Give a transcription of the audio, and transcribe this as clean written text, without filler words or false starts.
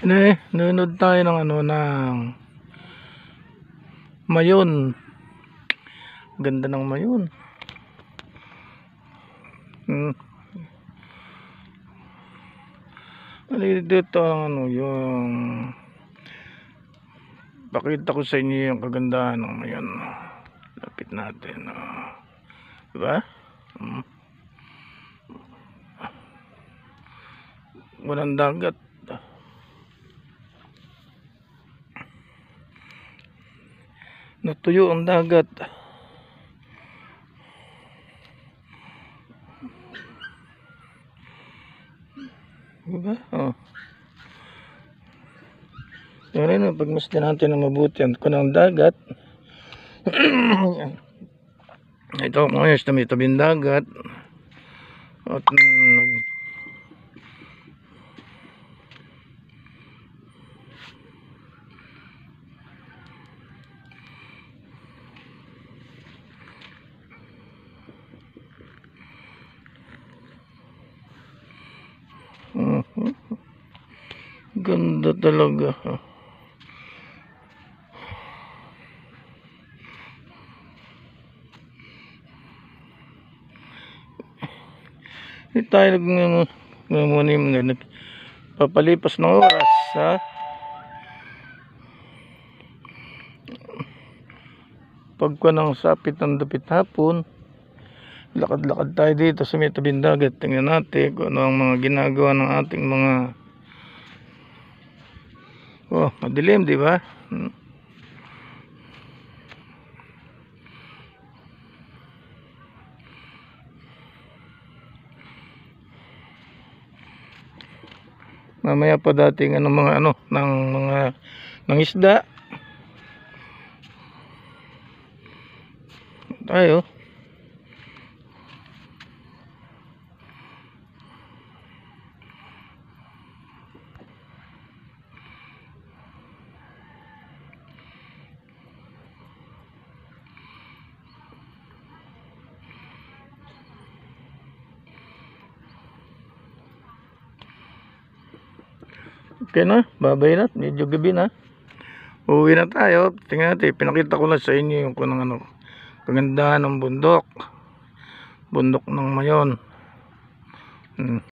Nanonood tayo ng ng mayon. Ganda ng mayon. Dito ang yung pakita ko sa inyo yung kagandahan ng mayon. Lapit natin. Diba? Walang dagat. Natuyo ang dagat. Diba? Yan, pagmasdan natin na mabuti ang kunang dagat. Ito ngayon may tabing dagat. At ganda talaga. Tayo papalipas ng oras pagka ng sapit ng dapit hapon, lakad-lakad tayo dito sa may tabing dagat. Tingnan natin kung ano ang mga ginagawa ng ating mga madilim, di ba? Mamaya pa dating mga ng isda tayo. Okay na, babay na, medyo gabi na. Uwi na tayo. Tingnan natin, pinakita ko lang sa inyo yung kagandahan ng bundok ng Mayon.